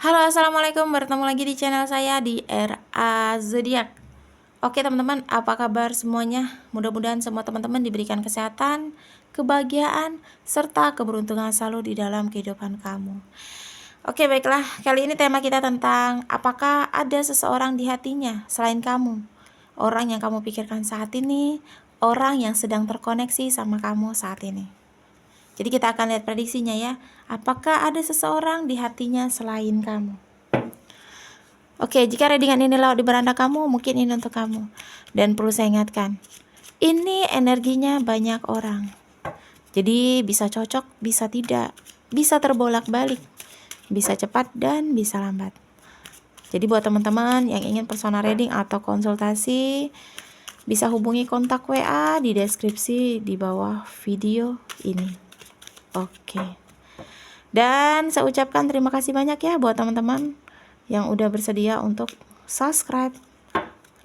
Halo, assalamualaikum. Bertemu lagi di channel saya di RA Zodiak. Oke teman-teman, apa kabar semuanya? Mudah-mudahan semua teman-teman diberikan kesehatan, kebahagiaan, serta keberuntungan selalu di dalam kehidupan kamu. Oke, baiklah. Kali ini tema kita tentang apakah ada seseorang di hatinya selain kamu? Orang yang kamu pikirkan saat ini, orang yang sedang terkoneksi sama kamu saat ini. Jadi kita akan lihat prediksinya ya. Apakah ada seseorang di hatinya selain kamu? Oke, jika readingan ini lewat di beranda kamu, mungkin ini untuk kamu. Dan perlu saya ingatkan, ini energinya banyak orang. Jadi bisa cocok, bisa tidak, bisa terbolak-balik, bisa cepat dan bisa lambat. Jadi buat teman-teman yang ingin personal reading atau konsultasi, bisa hubungi kontak WA di deskripsi di bawah video ini. Oke. Dan saya ucapkan terima kasih banyak ya buat teman-teman yang udah bersedia untuk subscribe,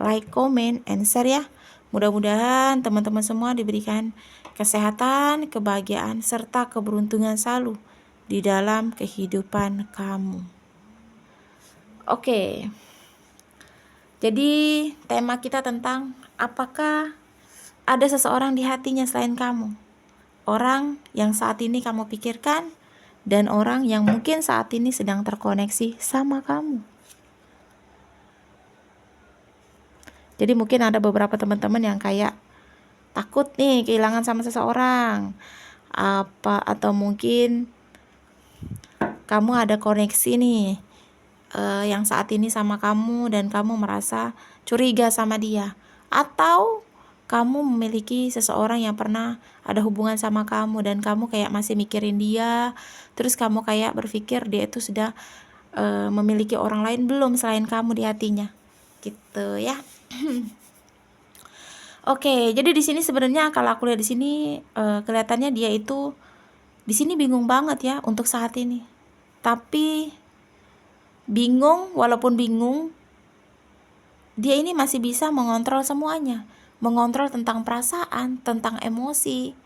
like, comment, and share ya. Mudah-mudahan teman-teman semua diberikan kesehatan, kebahagiaan, serta keberuntungan selalu di dalam kehidupan kamu. Oke. Jadi tema kita tentang apakah ada seseorang di hatinya selain kamu? Orang yang saat ini kamu pikirkan dan orang yang mungkin saat ini sedang terkoneksi sama kamu. Jadi mungkin ada beberapa teman-teman yang kayak takut nih kehilangan sama seseorang. Atau mungkin kamu ada koneksi nih yang saat ini sama kamu dan kamu merasa curiga sama dia. Atau kamu memiliki seseorang yang pernah ada hubungan sama kamu dan kamu kayak masih mikirin dia. Terus kamu kayak berpikir dia itu sudah memiliki orang lain belum selain kamu di hatinya. Gitu ya. Oke, jadi di sini sebenarnya kalau aku lihat di sini kelihatannya dia itu di sini bingung banget ya untuk saat ini. Tapi bingung, walaupun bingung, dia ini masih bisa mengontrol semuanya, mengontrol tentang perasaan, tentang emosi.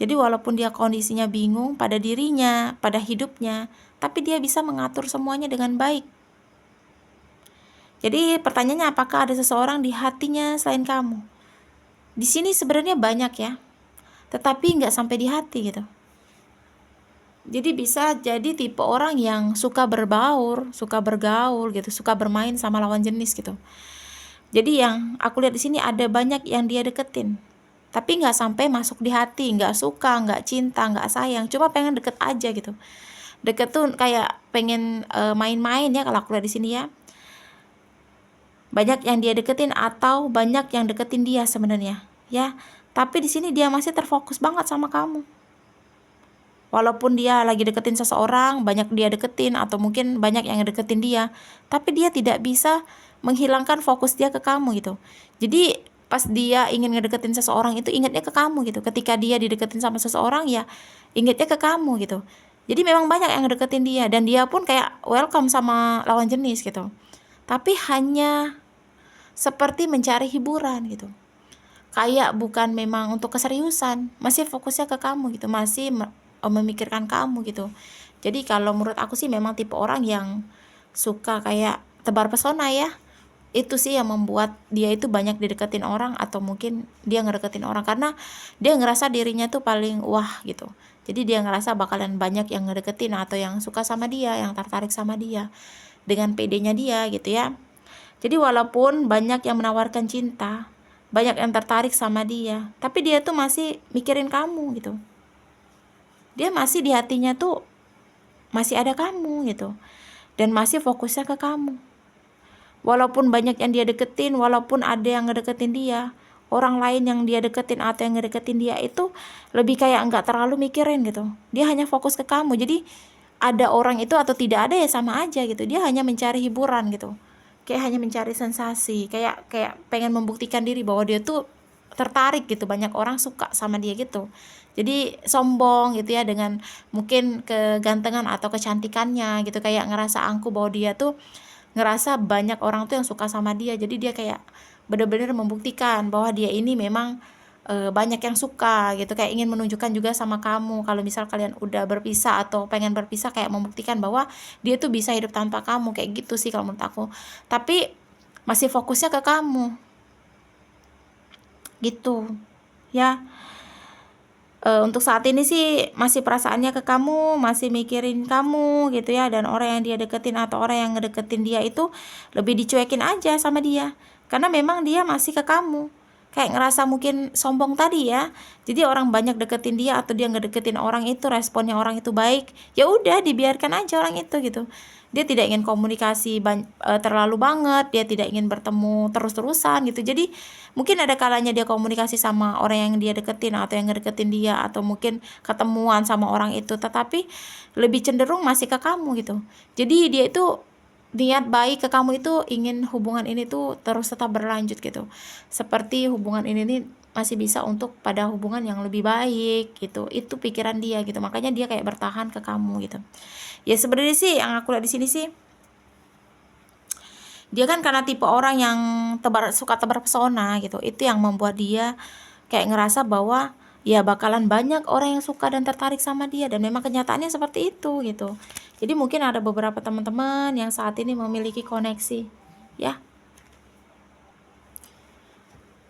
Jadi walaupun dia kondisinya bingung pada dirinya, pada hidupnya, tapi dia bisa mengatur semuanya dengan baik. Jadi pertanyaannya, apakah ada seseorang di hatinya selain kamu? Di sini sebenarnya banyak ya, tetapi nggak sampai di hati gitu. Jadi bisa jadi tipe orang yang suka berbaur, suka bergaul gitu, suka bermain sama lawan jenis gitu. Jadi yang aku lihat di sini ada banyak yang dia deketin, tapi nggak sampai masuk di hati, nggak suka, nggak cinta, nggak sayang, cuma pengen deket aja gitu. Deket tuh kayak pengen main-main ya kalau aku lihat di sini ya. Banyak yang dia deketin atau banyak yang deketin dia sebenarnya ya, tapi di sini dia masih terfokus banget sama kamu. Walaupun dia lagi deketin seseorang, banyak dia deketin atau mungkin banyak yang deketin dia, tapi dia tidak bisa menghilangkan fokus dia ke kamu gitu. Jadi pas dia ingin ngedeketin seseorang itu ingatnya ke kamu gitu. Ketika dia dideketin sama seseorang ya ingatnya ke kamu gitu. Jadi memang banyak yang ngedeketin dia dan dia pun kayak welcome sama lawan jenis gitu. Tapi hanya seperti mencari hiburan gitu. Kayak bukan memang untuk keseriusan, masih fokusnya ke kamu gitu, masih memikirkan kamu gitu. Jadi kalau menurut aku sih memang tipe orang yang suka kayak tebar pesona ya. Itu sih yang membuat dia itu banyak dideketin orang atau mungkin dia ngedeketin orang karena dia ngerasa dirinya tuh paling wah gitu. Jadi dia ngerasa bakalan banyak yang ngedeketin atau yang suka sama dia, yang tertarik sama dia dengan pedenya dia gitu ya. Jadi walaupun banyak yang menawarkan cinta, banyak yang tertarik sama dia, tapi dia tuh masih mikirin kamu gitu. Dia masih di hatinya tuh masih ada kamu gitu. Dan masih fokusnya ke kamu. Walaupun banyak yang dia deketin, walaupun ada yang ngedeketin dia, orang lain yang dia deketin atau yang ngedeketin dia itu lebih kayak nggak terlalu mikirin gitu. Dia hanya fokus ke kamu. Jadi ada orang itu atau tidak ada ya sama aja gitu. Dia hanya mencari hiburan gitu. Kayak hanya mencari sensasi, kayak pengen membuktikan diri bahwa dia tuh tertarik gitu, banyak orang suka sama dia gitu. Jadi sombong gitu ya dengan mungkin kegantengan atau kecantikannya gitu, kayak ngerasa angkuh bahwa dia tuh ngerasa banyak orang tuh yang suka sama dia. Jadi dia kayak benar-benar membuktikan bahwa dia ini memang banyak yang suka gitu, kayak ingin menunjukkan juga sama kamu kalau misal kalian udah berpisah atau pengen berpisah, kayak membuktikan bahwa dia tuh bisa hidup tanpa kamu, kayak gitu sih kalau menurut aku. Tapi masih fokusnya ke kamu gitu ya. Untuk saat ini sih masih perasaannya ke kamu, masih mikirin kamu gitu ya, dan orang yang dia deketin atau orang yang ngedeketin dia itu lebih dicuekin aja sama dia, karena memang dia masih ke kamu, kayak ngerasa mungkin sombong tadi ya. Jadi orang banyak deketin dia atau dia ngedeketin orang itu, responnya orang itu baik, ya udah dibiarkan aja orang itu gitu. Dia tidak ingin komunikasi terlalu banget, dia tidak ingin bertemu terus-terusan gitu. Jadi mungkin ada kalanya dia komunikasi sama orang yang dia deketin atau yang ngedeketin dia, atau mungkin ketemuan sama orang itu, tetapi lebih cenderung masih ke kamu gitu. Jadi dia itu niat baik ke kamu itu, ingin hubungan ini tuh terus tetap berlanjut gitu. Seperti hubungan ini nih masih bisa untuk pada hubungan yang lebih baik gitu. Itu pikiran dia gitu. Makanya dia kayak bertahan ke kamu gitu. Ya sebenarnya sih yang aku lihat di sini sih, dia kan karena tipe orang yang suka tebar pesona gitu, itu yang membuat dia kayak ngerasa bahwa ya bakalan banyak orang yang suka dan tertarik sama dia, dan memang kenyataannya seperti itu gitu. Jadi mungkin ada beberapa teman-teman yang saat ini memiliki koneksi ya,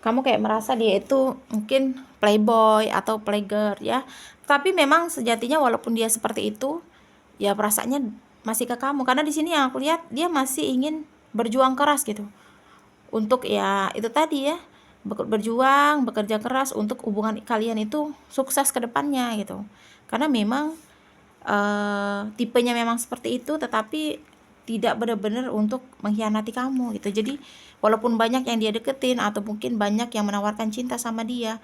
kamu kayak merasa dia itu mungkin playboy atau playgirl ya, tapi memang sejatinya walaupun dia seperti itu, ya perasaannya masih ke kamu, karena di sini yang aku lihat dia masih ingin berjuang keras gitu untuk ya itu tadi ya, berjuang bekerja keras untuk hubungan kalian itu sukses ke depannya gitu. Karena memang tipenya memang seperti itu, tetapi tidak benar-benar untuk mengkhianati kamu gitu. Jadi walaupun banyak yang dia deketin atau mungkin banyak yang menawarkan cinta sama dia,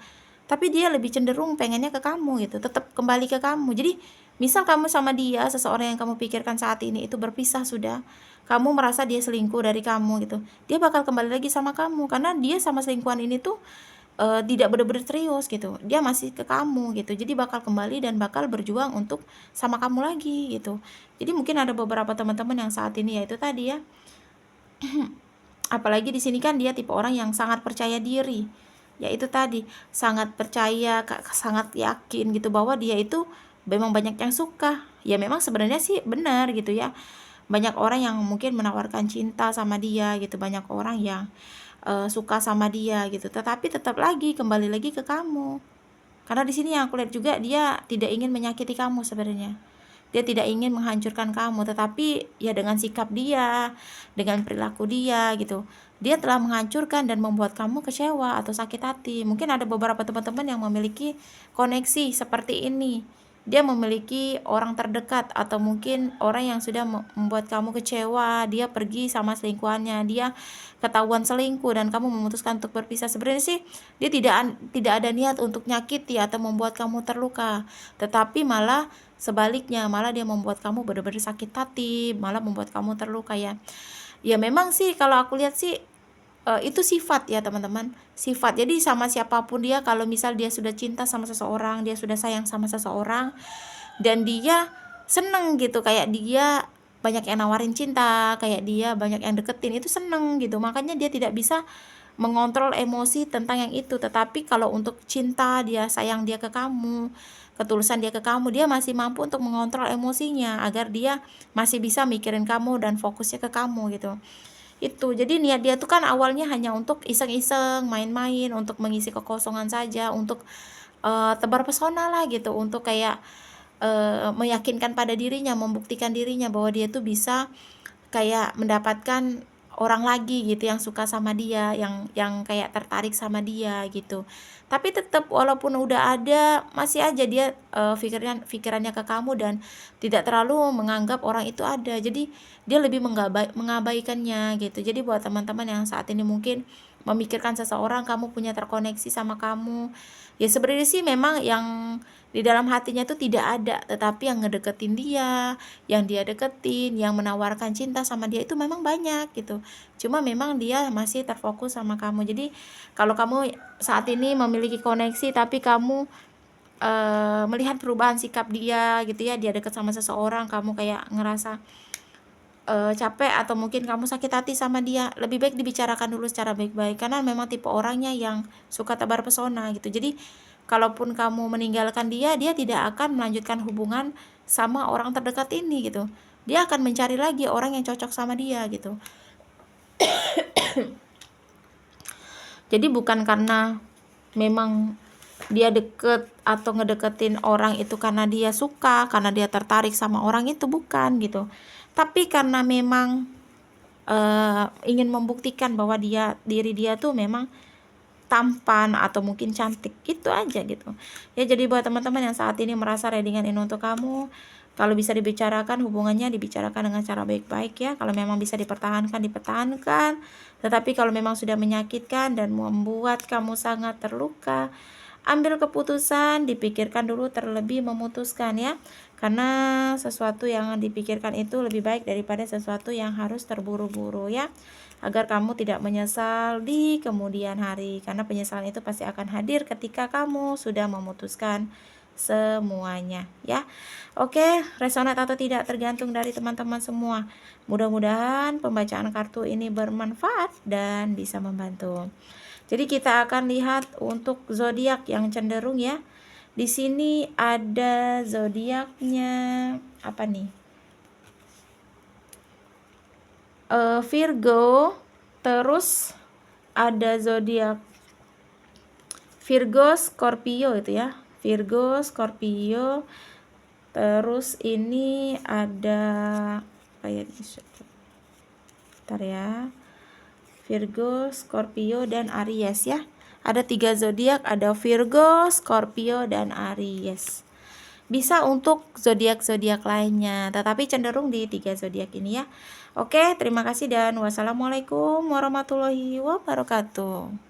tapi dia lebih cenderung pengennya ke kamu gitu, tetap kembali ke kamu. Jadi misal kamu sama dia, seseorang yang kamu pikirkan saat ini itu berpisah sudah, kamu merasa dia selingkuh dari kamu gitu, dia bakal kembali lagi sama kamu, karena dia sama selingkuhan ini tuh tidak benar-benar serius gitu, dia masih ke kamu gitu. Jadi bakal kembali dan bakal berjuang untuk sama kamu lagi gitu. Jadi mungkin ada beberapa teman-teman yang saat ini ya itu tadi ya, apalagi di sini kan dia tipe orang yang sangat percaya diri, ya itu tadi, sangat percaya, sangat yakin gitu bahwa dia itu memang banyak yang suka. Ya memang sebenarnya sih benar gitu ya, banyak orang yang mungkin menawarkan cinta sama dia gitu, banyak orang yang suka sama dia gitu, tetapi tetap lagi kembali lagi ke kamu. Karena di sini yang aku lihat juga, dia tidak ingin menyakiti kamu sebenarnya, dia tidak ingin menghancurkan kamu, tetapi ya dengan sikap dia, dengan perilaku dia gitu, dia telah menghancurkan dan membuat kamu kecewa atau sakit hati. Mungkin ada beberapa teman-teman yang memiliki koneksi seperti ini, dia memiliki orang terdekat atau mungkin orang yang sudah membuat kamu kecewa, dia pergi sama selingkuhannya, dia ketahuan selingkuh dan kamu memutuskan untuk berpisah. Sebenarnya sih dia tidak ada niat untuk nyakiti atau membuat kamu terluka, tetapi malah sebaliknya, malah dia membuat kamu benar-benar sakit hati, malah membuat kamu terluka ya. Ya memang sih kalau aku lihat sih itu sifat ya teman-teman, sifat. Jadi sama siapapun dia, kalau misal dia sudah cinta sama seseorang, dia sudah sayang sama seseorang, dan dia seneng gitu, kayak dia banyak yang nawarin cinta, kayak dia banyak yang deketin, itu seneng gitu. Makanya dia tidak bisa mengontrol emosi tentang yang itu. Tetapi kalau untuk cinta, dia sayang dia ke kamu, ketulusan dia ke kamu, dia masih mampu untuk mengontrol emosinya agar dia masih bisa mikirin kamu dan fokusnya ke kamu gitu. Itu jadi niat dia tuh kan awalnya hanya untuk iseng-iseng, main-main, untuk mengisi kekosongan saja, untuk tebar pesona lah gitu, untuk kayak meyakinkan pada dirinya, membuktikan dirinya bahwa dia tuh bisa kayak mendapatkan orang lagi gitu yang suka sama dia, yang kayak tertarik sama dia gitu. Tapi tetap walaupun udah ada, masih aja dia pikirannya ke kamu dan tidak terlalu menganggap orang itu ada. Jadi dia lebih mengabaikannya gitu. Jadi buat teman-teman yang saat ini mungkin memikirkan seseorang, kamu punya terkoneksi sama kamu, ya sebenarnya sih memang yang di dalam hatinya itu tidak ada, tetapi yang ngedeketin dia, yang dia deketin, yang menawarkan cinta sama dia itu memang banyak gitu. Cuma memang dia masih terfokus sama kamu. Jadi kalau kamu saat ini memiliki koneksi tapi kamu melihat perubahan sikap dia gitu ya, dia deket sama seseorang, kamu kayak ngerasa capek atau mungkin kamu sakit hati sama dia, lebih baik dibicarakan dulu secara baik-baik, karena memang tipe orangnya yang suka tebar pesona gitu. Jadi kalaupun kamu meninggalkan dia, dia tidak akan melanjutkan hubungan sama orang terdekat ini gitu. Dia akan mencari lagi orang yang cocok sama dia gitu. Jadi bukan karena memang dia deket atau ngedeketin orang itu karena dia suka, karena dia tertarik sama orang itu, bukan gitu. Tapi karena memang ingin membuktikan bahwa diri dia tuh memang tampan atau mungkin cantik, gitu aja gitu ya. Jadi buat teman-teman yang saat ini merasa readingan ini untuk kamu, kalau bisa dibicarakan hubungannya, dibicarakan dengan cara baik-baik ya. Kalau memang bisa dipertahankan, dipertahankan. Tetapi kalau memang sudah menyakitkan dan membuat kamu sangat terluka, ambil keputusan, dipikirkan dulu terlebih memutuskan ya. Karena sesuatu yang dipikirkan itu lebih baik daripada sesuatu yang harus terburu-buru ya. Agar kamu tidak menyesal di kemudian hari, karena penyesalan itu pasti akan hadir ketika kamu sudah memutuskan semuanya ya. Oke, resonate atau tidak tergantung dari teman-teman semua. Mudah-mudahan pembacaan kartu ini bermanfaat dan bisa membantu. Jadi kita akan lihat untuk zodiak yang cenderung ya. Di sini ada zodiaknya apa nih? Virgo, terus ada zodiak Virgo, Scorpio itu ya. Virgo, Scorpio, terus ini ada kayak bentar ya. Virgo, Scorpio, dan Aries ya. Ada 3 zodiak, ada Virgo, Scorpio, dan Aries. Bisa untuk zodiak-zodiak lainnya, tetapi cenderung di 3 zodiak ini ya. Oke, terima kasih dan wassalamualaikum warahmatullahi wabarakatuh.